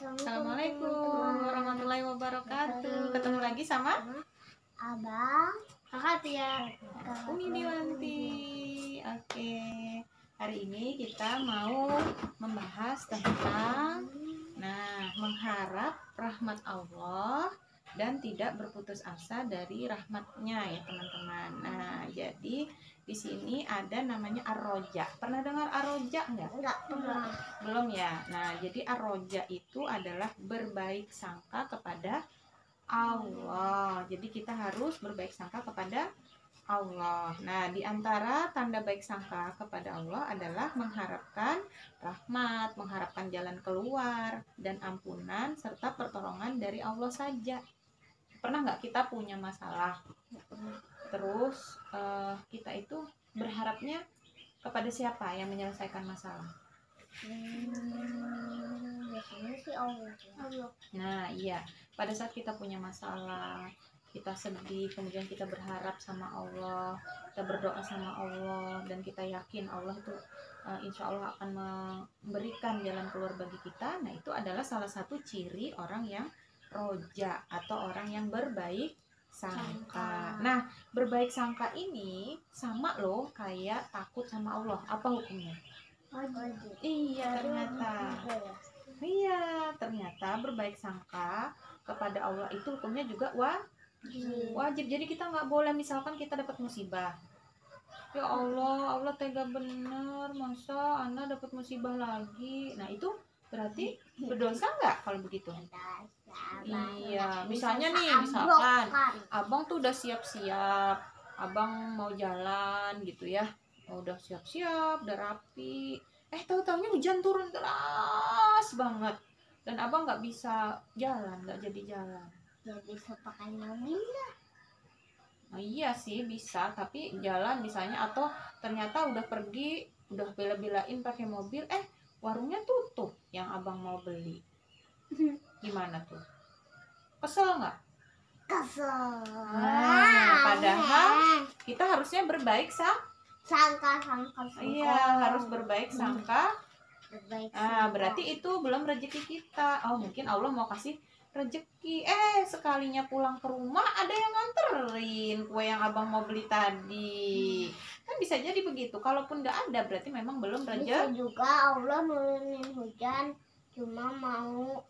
Assalamualaikum warahmatullahi wabarakatuh. Ketemu lagi sama Abang, Kakak Tia, Umi Diwanti. Oke, hari ini kita mau membahas tentang mengharap rahmat Allah dan tidak berputus asa dari rahmatnya ya teman-teman. Nah, jadi di sini ada namanya ar-roja. Pernah dengar ar-roja enggak? enggak pernah. Belum ya. Nah, jadi ar-roja itu adalah berbaik sangka kepada Allah. Jadi kita harus berbaik sangka kepada Allah. Nah, di antara tanda baik sangka kepada Allah adalah mengharapkan rahmat, mengharapkan jalan keluar dan ampunan serta pertolongan dari Allah saja. Pernah nggak kita punya masalah? Terus kita itu berharapnya kepada siapa yang menyelesaikan masalah? Biasanya sih Allah. Nah, iya. Pada saat kita punya masalah, kita sedih, kemudian kita berharap sama Allah, kita berdoa sama Allah, dan kita yakin Allah itu insya Allah akan memberikan jalan keluar bagi kita. Nah, itu adalah salah satu ciri orang yang roja atau orang yang berbaik sangka. Nah, berbaik sangka ini sama loh kayak takut sama Allah. Apa hukumnya? Iya, ternyata. Iya, ternyata berbaik sangka kepada Allah itu hukumnya juga wajib. Jadi kita nggak boleh, misalkan kita dapat musibah, ya Allah, Allah tega bener, masa Anda dapat musibah lagi. Nah, itu berarti berdosa nggak kalau begitu? Iya, misalnya nih, misalkan abang tuh udah siap-siap, abang mau jalan gitu ya, udah siap-siap, udah rapi, tahu-taunya hujan turun deras banget, dan abang nggak bisa jalan, nggak jadi jalan. Ya bisa pakai mobil lah. Nah, iya sih bisa, tapi jalan misalnya, atau ternyata udah pergi, udah bela-belain pakai mobil, warungnya tutup yang abang mau beli. Gimana tuh? Kesel nggak? Kesel. Padahal kita harusnya berbaik sangka. Iya, harus berbaik sangka. Berbaik Berarti itu belum rezeki kita. Oh, mungkin Allah mau kasih rezeki. Sekalinya pulang ke rumah ada yang nganterin kue yang abang mau beli tadi. Kan bisa jadi begitu. Kalaupun nggak ada, berarti memang belum rezeki. Bisa juga Allah nurunin hujan cuma mau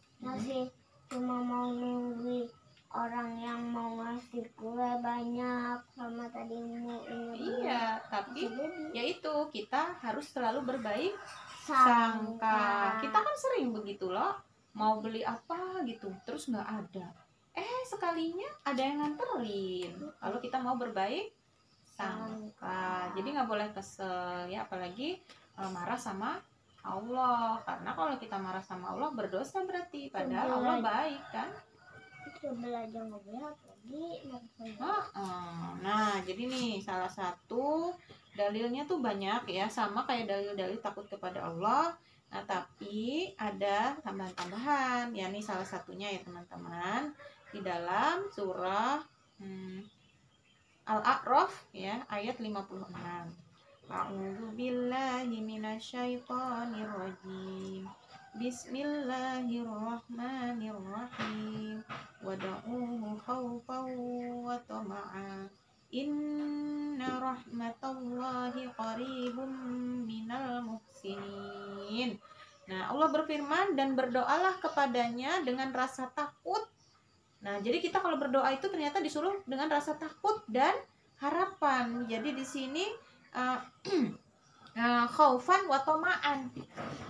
nungguin orang yang mau ngasih kue banyak sama tadi mau ini. Iya, tapi yaitu kita harus selalu berbaik sangka. Kita kan sering begitu loh, mau beli apa gitu terus nggak ada, sekalinya ada yang nganterin. Kalau kita mau berbaik sangka, jadi nggak boleh kesel ya, apalagi marah sama Allah, karena kalau kita marah sama Allah berdosa berarti, padahal Allah baik kan. Belajar ngobrol lagi. Nah, jadi nih salah satu dalilnya tuh banyak ya, sama kayak dalil-dalil takut kepada Allah. Nah, tapi ada tambahan-tambahan. Ya, nih salah satunya ya teman-teman, di dalam surah Al-A'raf ya, ayat 56. A'udzubillahi minasyaitonirrajim. Bismillahirrahmanirrahim. Wada'uhu khawfan wa tama'a. Inna rahmatallahi qaribun minal muhsinin. Nah, Allah berfirman, dan berdoalah kepadanya dengan rasa takut. Nah, jadi kita kalau berdoa itu ternyata disuruh dengan rasa takut dan harapan. Jadi di sini khaufan wa tama'an.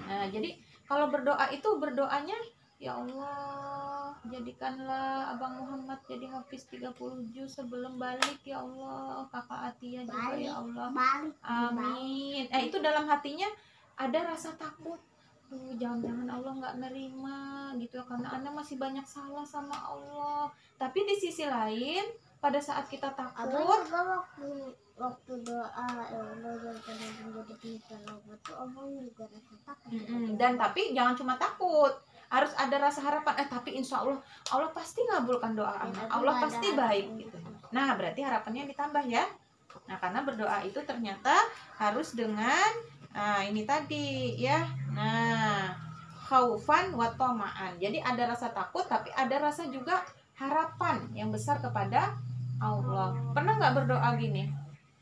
Nah, jadi kalau berdoa itu berdoanya, ya Allah, jadikanlah Abang Muhammad jadi hafiz 30 juz sebelum balik ya Allah, Kakak Atia juga ya Allah. Amin. Itu dalam hatinya ada rasa takut. Jangan-jangan Allah nggak nerima gitu ya, karena Anda masih banyak salah sama Allah. Tapi di sisi lain, pada saat kita takut, waktu doa ya Allah jangan jadi penyesalan itu abang juga rasa takut. Dan tapi jangan cuma takut, harus ada rasa harapan. Tapi insya Allah Allah pasti ngabulkan doa anak, Allah pasti baik gitu. Nah, berarti harapannya ditambah ya. Nah, karena berdoa itu ternyata harus dengan ini tadi ya. Nah, khaufan wa tama'an. Jadi ada rasa takut tapi ada rasa juga harapan yang besar kepada Allah. Pernah nggak berdoa gini?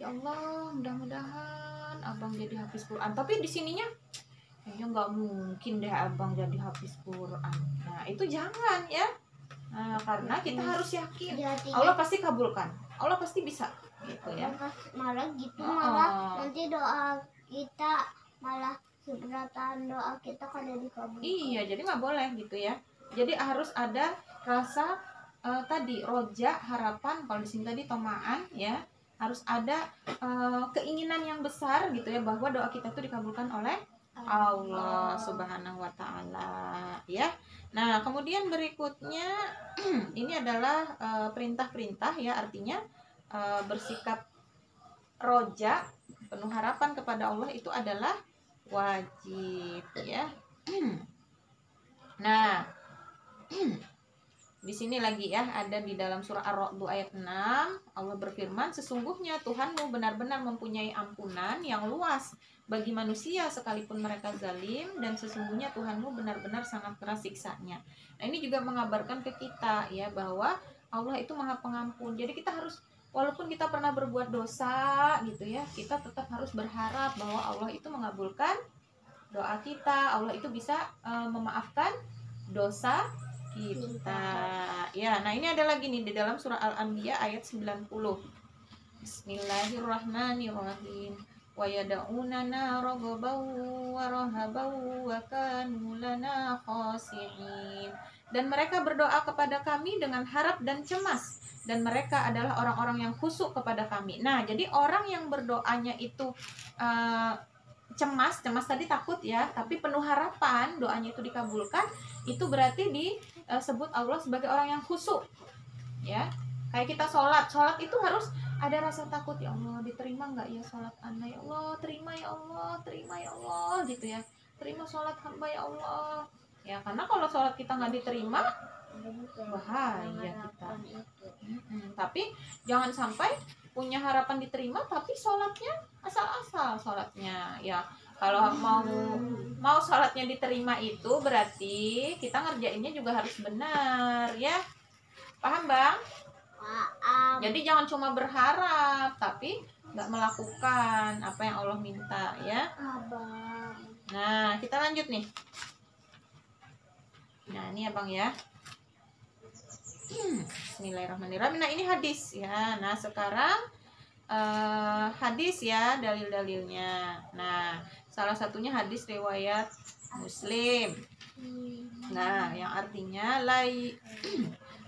Ya Allah, mudah-mudahan abang jadi hafiz Quran. Tapi di sininya kayaknya nggak mungkin deh abang jadi hafiz Quran. Nah, itu jangan ya. Nah, karena kita harus yakin Allah pasti kabulkan. Allah pasti bisa gitu ya. Malah gitu, malah nanti doa kita malah seberatan doa kita kada dikabulkan. Iya, jadi nggak boleh gitu ya. Jadi harus ada rasa tadi roja, harapan. Kalau di sini tadi tomaan ya, harus ada keinginan yang besar gitu ya, bahwa doa kita itu dikabulkan oleh Allah Subhanahu wa Ta'ala ya. Nah, kemudian berikutnya ini adalah perintah-perintah ya, artinya bersikap roja, penuh harapan kepada Allah itu adalah wajib ya. Nah, di sini lagi ya, ada di dalam surah Ar-Ra'd ayat 6, Allah berfirman, sesungguhnya Tuhanmu benar-benar mempunyai ampunan yang luas bagi manusia sekalipun mereka zalim, dan sesungguhnya Tuhanmu benar-benar sangat keras siksanya. Nah, ini juga mengabarkan ke kita ya, bahwa Allah itu Maha Pengampun. Jadi kita harus, walaupun kita pernah berbuat dosa gitu ya, kita tetap harus berharap bahwa Allah itu mengabulkan doa kita, Allah itu bisa memaafkan dosa kita ya. Nah, ini ada lagi nih di dalam surah Al-Anbiya ayat 90. Bismillahirrahmanirrahim. Wa yad'unana raghaban wa rahaban wa kanu lana khashi'in. Dan mereka berdoa kepada kami dengan harap dan cemas, dan mereka adalah orang-orang yang khusyuk kepada kami. Nah, jadi orang yang berdoanya itu cemas tadi takut ya, tapi penuh harapan doanya itu dikabulkan, itu berarti disebut Allah sebagai orang yang khusyuk ya. Kayak kita sholat itu harus ada rasa takut, ya Allah diterima nggak ya sholat anda, ya Allah terima ya Allah, terima ya Allah gitu ya, terima sholat hamba ya Allah ya. Karena kalau sholat kita nggak diterima, bahaya kita. Tapi jangan sampai punya harapan diterima tapi sholatnya asal-asal sholatnya ya. Kalau mau sholatnya diterima itu berarti kita ngerjainnya juga harus benar ya. Paham Bang? Paham. Jadi jangan cuma berharap tapi nggak melakukan apa yang Allah minta ya. Abang. Nah, kita lanjut nih. Nah, ini Abang ya. Bismillahirrahmanirrahim. Nah, ini hadis ya. Nah, sekarang hadis ya, dalil-dalilnya. Nah, salah satunya hadis riwayat Muslim. Nah, yang artinya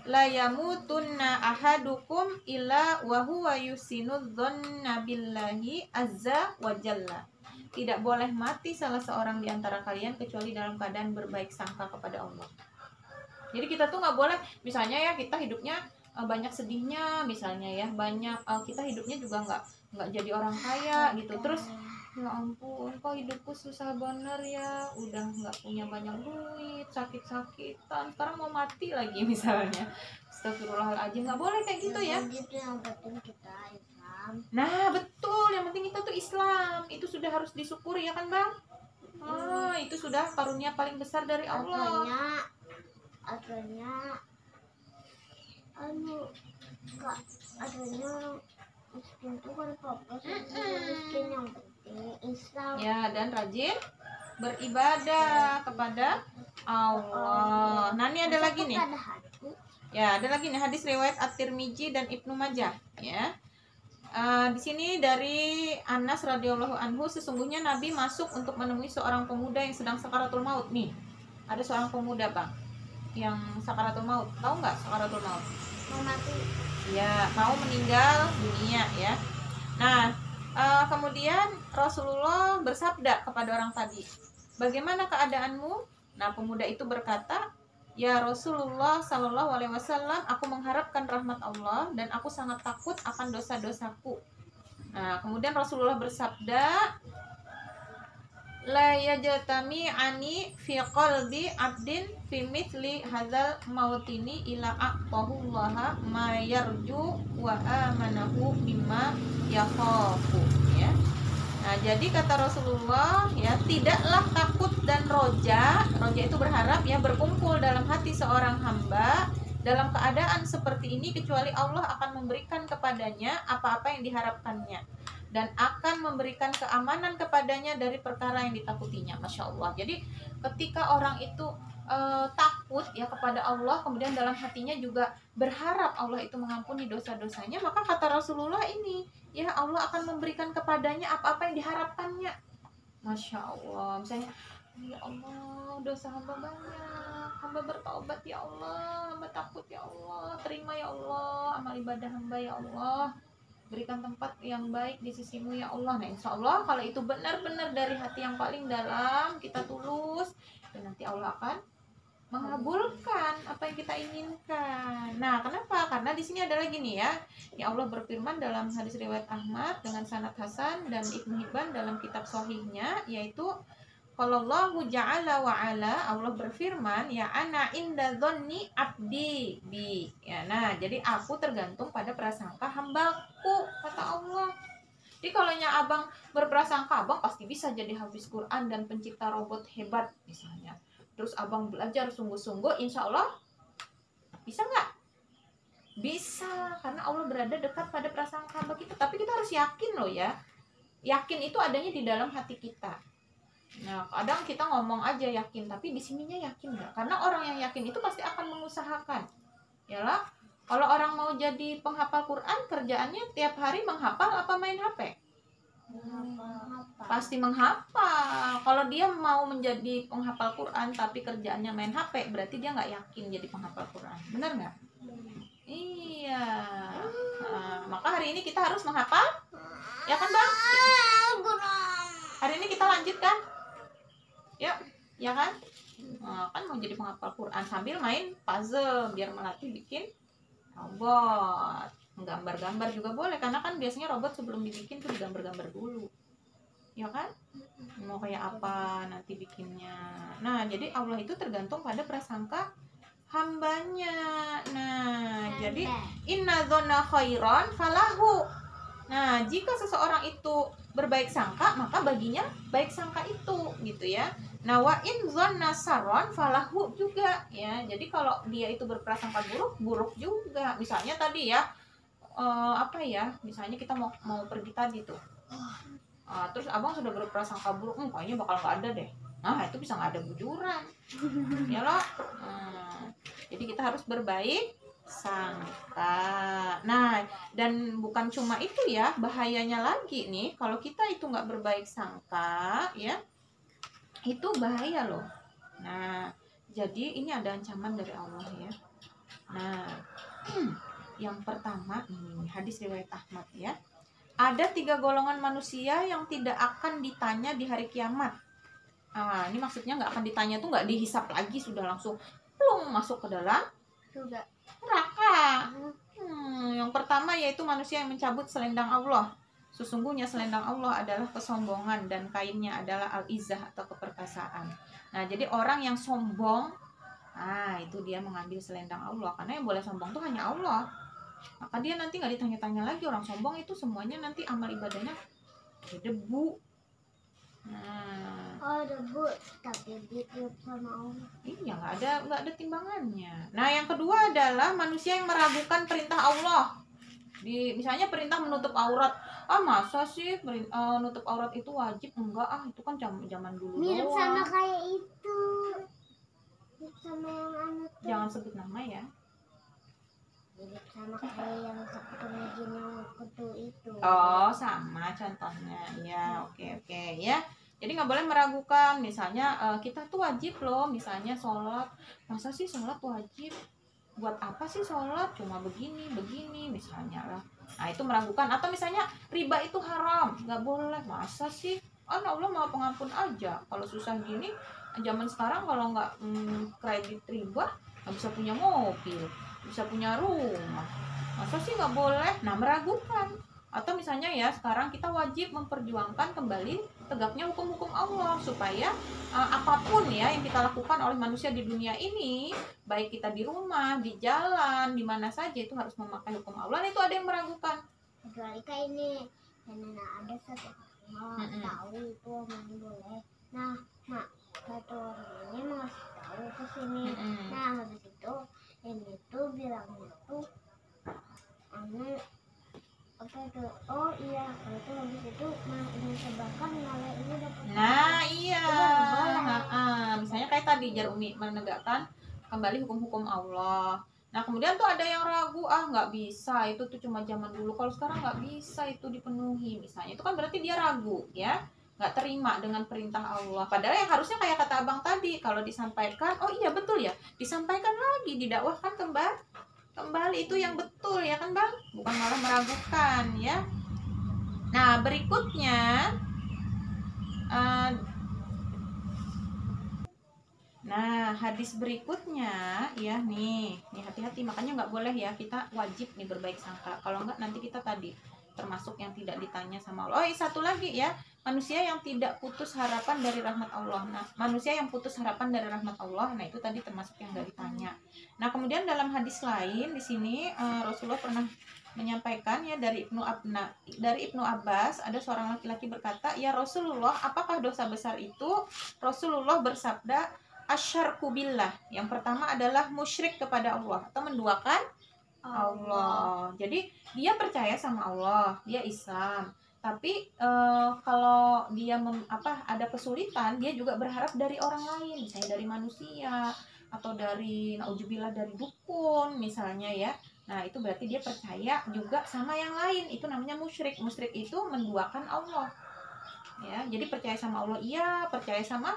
la yamutunna ahadukum illa wa huwa yusinudzanna billahi azza wa jalla. Tidak boleh mati salah seorang di antara kalian kecuali dalam keadaan berbaik sangka kepada Allah. Jadi kita tuh nggak boleh, misalnya ya kita hidupnya banyak sedihnya, misalnya ya banyak kita hidupnya juga nggak jadi orang kaya gitu, terus ya ampun kok hidupku susah bener ya, udah nggak punya banyak duit, sakit-sakitan, sekarang mau mati lagi misalnya. Astagfirullahaladzim, nggak boleh kayak gitu ya. Itu yang penting kita Islam. Nah betul, yang penting kita tuh Islam, itu sudah harus disyukuri ya kan Bang. Itu sudah karunia paling besar dari Allah. Adanya miskin tuh kan apa miskin, yang penting Islam ya, dan rajin beribadah kepada Allah. Nah, ini ada lagi nih ya, ada lagi nih hadis riwayat At-Tirmizi dan Ibnu Majah ya. Di sini dari Anas radhiyallahu anhu, sesungguhnya Nabi masuk untuk menemui seorang pemuda yang sedang sakaratul maut. Nih ada seorang pemuda Bang yang sakaratul maut. Tahu nggak sakaratul maut? mau mati Ya, mau meninggal dunia ya. Nah, kemudian Rasulullah bersabda kepada orang tadi, bagaimana keadaanmu? Nah, pemuda itu berkata, ya Rasulullah Shallallahu Alaihi Wasallam, aku mengharapkan rahmat Allah dan aku sangat takut akan dosa-dosaku. Nah, kemudian Rasulullah bersabda, la yajtami ani fi qalbi abdin fi mithli hadzal mautini ila aqtahullaha ma yarju wa amanahu mimma yakhafu ya. Nah, jadi kata Rasulullah ya, tidaklah takut dan roja itu berharap ya, berkumpul dalam hati seorang hamba dalam keadaan seperti ini kecuali Allah akan memberikan kepadanya apa-apa yang diharapkannya dan akan memberikan keamanan kepadanya dari perkara yang ditakutinya. Masya Allah. Jadi ketika orang itu takut ya kepada Allah, kemudian dalam hatinya juga berharap Allah itu mengampuni dosa-dosanya, maka kata Rasulullah ini, ya Allah akan memberikan kepadanya apa-apa yang diharapkannya. Masya Allah. Misalnya, ya Allah, dosa hamba banyak, hamba bertaubat ya Allah, hamba takut ya Allah, terima ya Allah amal ibadah hamba ya Allah, berikan tempat yang baik di sisimu ya Allah. Nah, insya Allah kalau itu benar-benar dari hati yang paling dalam, kita tulus, dan nanti Allah akan mengabulkan apa yang kita inginkan. Nah, kenapa? Karena di sini adalah gini ya. Ya Allah berfirman dalam hadis riwayat Ahmad dengan sanad hasan dan Ibnu Hibban dalam kitab sahihnya, yaitu Qallallahu ja'ala wa ala, Allah berfirman, ya ana inda dzanni abdi bi. Ya, nah, jadi aku tergantung pada prasangka hambaku, kata Allah. Jadi kalau abang berprasangka abang pasti bisa jadi hafiz Quran dan pencipta robot hebat misalnya, terus abang belajar sungguh-sungguh, insya Allah bisa nggak? Bisa, karena Allah berada dekat pada prasangka hamba kita. Tapi kita harus yakin loh ya, yakin itu adanya di dalam hati kita. Nah, kadang kita ngomong aja yakin, tapi di sininya yakin nggak? Karena orang yang yakin itu pasti akan mengusahakan. Yalah, kalau orang mau jadi penghafal Quran, kerjaannya tiap hari menghafal apa main HP? Pasti menghafal. Kalau dia mau menjadi penghafal Quran tapi kerjaannya main HP, berarti dia nggak yakin jadi penghafal Quran. Benar nggak? Iya. Nah, maka hari ini kita harus menghafal, ya kan Bang? Hari ini kita lanjutkan. Yuk, ya kan? Nah, kan mau jadi penghafal Quran sambil main puzzle biar melatih bikin robot. Menggambar-gambar juga boleh, karena kan biasanya robot sebelum dibikin tuh digambar-gambar dulu. Ya kan? Mau kayak apa nanti bikinnya. Nah, jadi Allah itu tergantung pada prasangka hambanya. Nah, jadi inna dzanna khairan falahu. Nah, jika seseorang itu berbaik sangka, maka baginya baik sangka itu, gitu ya. Nah, wa in dzanna sarran falahu juga ya. Jadi kalau dia itu berprasangka buruk, buruk juga. Misalnya tadi ya, apa ya? Misalnya kita mau pergi tadi tuh. Terus abang sudah berprasangka buruk, kayaknya bakal nggak ada deh. Nah, itu bisa nggak ada bujuran. Ya loh. Jadi kita harus berbaik sangka. Nah, dan bukan cuma itu ya, bahayanya lagi nih, kalau kita itu nggak berbaik sangka ya, itu bahaya loh. Nah, jadi ini ada ancaman dari Allah ya. Nah, yang pertama ini hadis riwayat Ahmad ya. Ada 3 golongan manusia yang tidak akan ditanya di hari kiamat. Ini maksudnya nggak akan ditanya tuh, nggak dihisap lagi, sudah langsung plung masuk ke dalam neraka. Yang pertama yaitu manusia yang mencabut selendang Allah. Sesungguhnya selendang Allah adalah kesombongan dan kainnya adalah al-izzah atau keperkasaan. Nah, jadi orang yang sombong, itu dia mengambil selendang Allah, karena yang boleh sombong tuh hanya Allah. Maka dia nanti nggak ditanya-tanya lagi. Orang sombong itu semuanya nanti amal ibadahnya debu. Debu tapi ditiup sama Allah. Iya, nggak ada timbangannya. Nah, yang kedua adalah manusia yang meragukan perintah Allah. Misalnya perintah menutup aurat. Masa sih nutup aurat itu wajib? Enggak, itu kan zaman dulu Mirip doang. sama kayak itu. Mirip sama yang anak. Jangan sebut nama ya. Mirip sama kayak yang pengajian yang waktu itu. Sama contohnya. Ya, oke ya. Jadi nggak boleh meragukan. Misalnya kita tuh wajib loh, misalnya sholat. Masa sih sholat wajib? Buat apa sih sholat? Cuma begini misalnya lah. Nah, itu meragukan. Atau misalnya riba itu haram, nggak boleh. Masa sih? Allah mau pengampun aja. Kalau susah gini, zaman sekarang kalau nggak kredit riba, nggak bisa punya mobil, bisa punya rumah. Masa sih nggak boleh? Nah, meragukan. Atau misalnya ya, sekarang kita wajib memperjuangkan kembali tegaknya hukum-hukum Allah, supaya apapun ya yang kita lakukan oleh manusia di dunia ini, baik kita di rumah, di jalan, di mana saja, itu harus memakai hukum Allah. Itu ada yang meragukan. Kecuali kayak ini, dan ada satu nggak tahu itu emang boleh. Nah, mak satu orang ini mau ngasih tahu ke sini. Nah, habis itu ini tuh bilangnya tuh anu apa itu, oh iya itu habis itu ini tebakan kalau ini dapat. Nah iya, misalnya kayak tadi Jarumi menegakkan kembali hukum-hukum Allah. Nah kemudian tuh ada yang ragu, nggak bisa, itu tuh cuma zaman dulu, kalau sekarang nggak bisa itu dipenuhi misalnya, itu kan berarti dia ragu ya, nggak terima dengan perintah Allah. Padahal yang harusnya kayak kata abang tadi, kalau disampaikan, oh iya betul ya, disampaikan lagi, didakwahkan kembali itu yang betul ya kan bang, bukan malah meragukan ya. Nah berikutnya nah hadis berikutnya ya nih hati-hati, makanya nggak boleh ya, kita wajib nih berbaik sangka, kalau nggak nanti kita tadi termasuk yang tidak ditanya sama Allah. Oh satu lagi ya, manusia yang tidak putus harapan dari rahmat Allah. Nah manusia yang putus harapan dari rahmat Allah, nah itu tadi termasuk yang nggak ditanya. Nah kemudian dalam hadis lain di sini Rasulullah pernah menyampaikan ya dari Ibnu Abbas, ada seorang laki-laki berkata, ya Rasulullah, apakah dosa besar itu? Rasulullah bersabda, asyarku billah. Yang pertama adalah musyrik kepada Allah atau menduakan Allah. Jadi dia percaya sama Allah, dia Islam. Tapi kalau dia ada kesulitan, dia juga berharap dari orang lain, misalnya dari manusia atau dari nauzubillah dari dukun misalnya ya. Nah, itu berarti dia percaya juga sama yang lain. Itu namanya musyrik. Musyrik itu menduakan Allah. Ya, jadi percaya sama Allah iya, percaya sama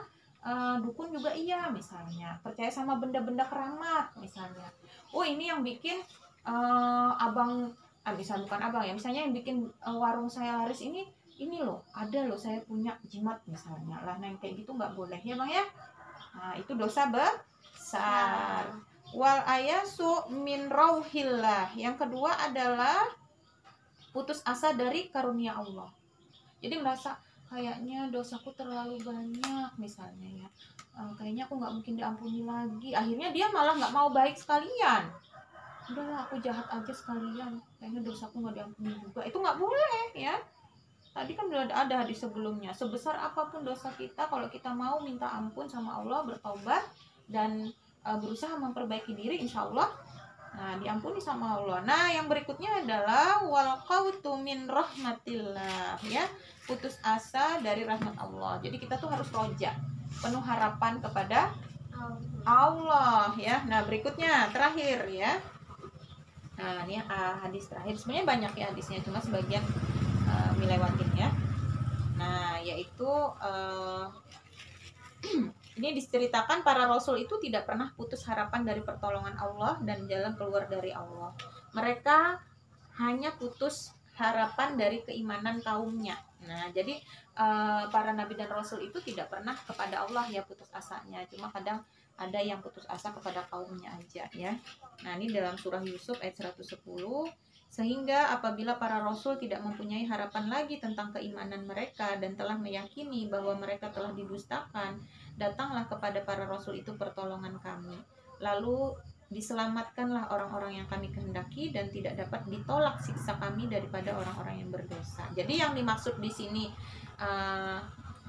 dukun juga iya misalnya, percaya sama benda-benda keramat misalnya. Oh ini yang bikin abang, misalnya bukan abang ya, misalnya yang bikin warung saya laris ini loh, ada loh saya punya jimat misalnya lah. Nah yang kayak gitu nggak boleh ya bang ya. Nah itu dosa besar. Wal ayasu min rauhillah. Yang kedua adalah putus asa dari karunia Allah. Jadi merasa kayaknya dosaku terlalu banyak misalnya ya, kayaknya aku nggak mungkin diampuni lagi, akhirnya dia malah nggak mau baik sekalian, udahlah aku jahat aja sekalian, kayaknya dosaku nggak diampuni juga. Itu nggak boleh ya. Tadi kan udah ada hadis sebelumnya, sebesar apapun dosa kita, kalau kita mau minta ampun sama Allah, bertaubat dan berusaha memperbaiki diri, insya Allah diampuni sama Allah. Nah yang berikutnya adalah wal qautu min rahmatillah ya, putus asa dari rahmat Allah. Jadi kita tuh harus roja, penuh harapan kepada Allah ya. Nah berikutnya terakhir ya, nah ini hadis terakhir, sebenarnya banyak ya hadisnya, cuma sebagian milewatin ya. Nah yaitu ini diceritakan para rasul itu tidak pernah putus harapan dari pertolongan Allah dan jalan keluar dari Allah. Mereka hanya putus harapan dari keimanan kaumnya. Nah, jadi para nabi dan rasul itu tidak pernah kepada Allah ya putus asanya. Cuma kadang ada yang putus asa kepada kaumnya aja ya. Nah, ini dalam surah Yusuf ayat 110. Sehingga apabila para rasul tidak mempunyai harapan lagi tentang keimanan mereka dan telah meyakini bahwa mereka telah didustakan, datanglah kepada para rasul itu pertolongan kami. Lalu diselamatkanlah orang-orang yang kami kehendaki dan tidak dapat ditolak siksa kami daripada orang-orang yang berdosa. Jadi yang dimaksud di sini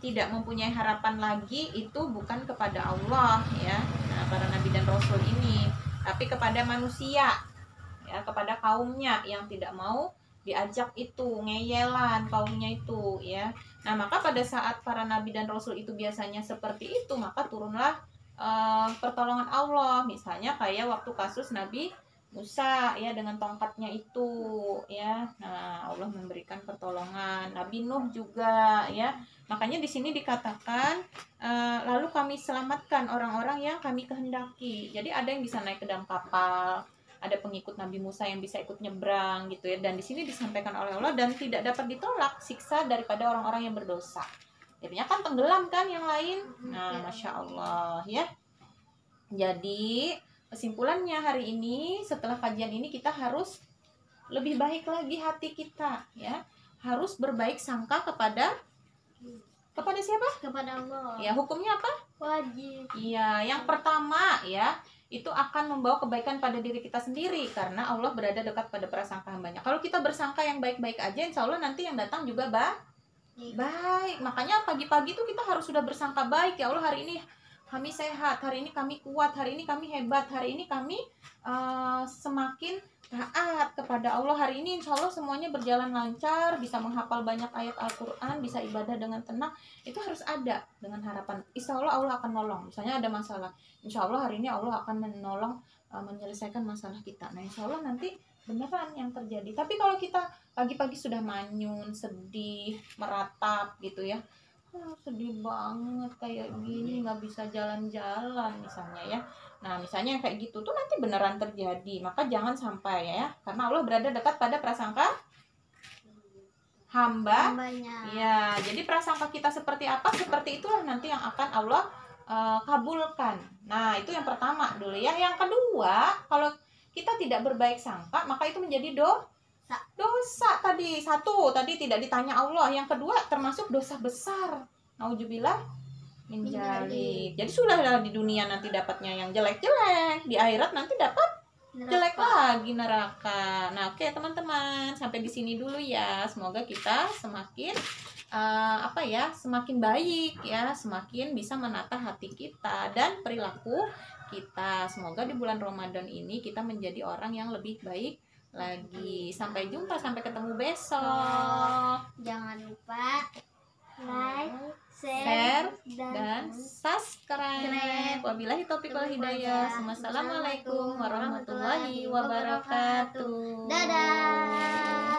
tidak mempunyai harapan lagi itu bukan kepada Allah ya, nah, para nabi dan rasul ini, tapi kepada manusia ya, kepada kaumnya yang tidak mau diajak itu, ngeyelan kaumnya itu ya. Nah maka pada saat para nabi dan rasul itu biasanya seperti itu, maka turunlah pertolongan Allah. Misalnya kayak waktu kasus Nabi Musa ya dengan tongkatnya itu ya. Nah Allah memberikan pertolongan. Nabi Nuh juga ya. Makanya di sini dikatakan lalu kami selamatkan orang-orang yang kami kehendaki. Jadi ada yang bisa naik ke dalam kapal, ada pengikut Nabi Musa yang bisa ikut nyebrang gitu ya. Dan di sini disampaikan oleh Allah dan tidak dapat ditolak siksa daripada orang-orang yang berdosa. Jadinya kan tenggelam kan yang lain. Nah, Masya Allah ya. Jadi kesimpulannya hari ini setelah kajian ini kita harus lebih baik lagi hati kita ya. Harus berbaik sangka kepada siapa? Kepada Allah. Ya, hukumnya apa? Wajib. Iya, yang pertama ya, itu akan membawa kebaikan pada diri kita sendiri karena Allah berada dekat pada prasangka hambanya. Kalau kita bersangka yang baik-baik aja, insya Allah nanti yang datang juga baik. Makanya pagi-pagi tuh kita harus sudah bersangka baik. Ya Allah, hari ini kami sehat, hari ini kami kuat, hari ini kami hebat, hari ini kami semakin taat kepada Allah. Hari ini insya Allah semuanya berjalan lancar, bisa menghafal banyak ayat Al-Quran, bisa ibadah dengan tenang. Itu harus ada dengan harapan insya Allah Allah akan nolong. Misalnya ada masalah, insya Allah hari ini Allah akan menolong, menyelesaikan masalah kita. Nah insya Allah nanti beneran yang terjadi. Tapi kalau kita pagi-pagi sudah manyun, sedih, meratap gitu ya, sedih banget kayak gini, nggak bisa jalan-jalan misalnya ya. Nah misalnya yang kayak gitu tuh nanti beneran terjadi. Maka jangan sampai ya, karena Allah berada dekat pada prasangka hambanya. Ya, jadi prasangka kita seperti apa, seperti itulah nanti yang akan Allah kabulkan. Nah itu yang pertama dulu ya. Yang kedua, kalau kita tidak berbaik sangka, maka itu menjadi dosa tadi. Satu, tadi tidak ditanya Allah. Yang kedua, termasuk dosa besar. Nauzubillah min dzalik. Jadi sudahlah di dunia nanti dapatnya yang jelek-jelek, di akhirat nanti dapat jelek lagi, neraka. Nah, oke teman-teman, sampai di sini dulu ya. Semoga kita semakin semakin baik ya, semakin bisa menata hati kita dan perilaku kita. Semoga di bulan Ramadan ini kita menjadi orang yang lebih baik lagi. Sampai jumpa, sampai ketemu besok. Jangan lupa like, share dan subscribe. Wabillahi taufiq wal hidayah. Wassalamualaikum warahmatullahi wabarakatuh. Dadah.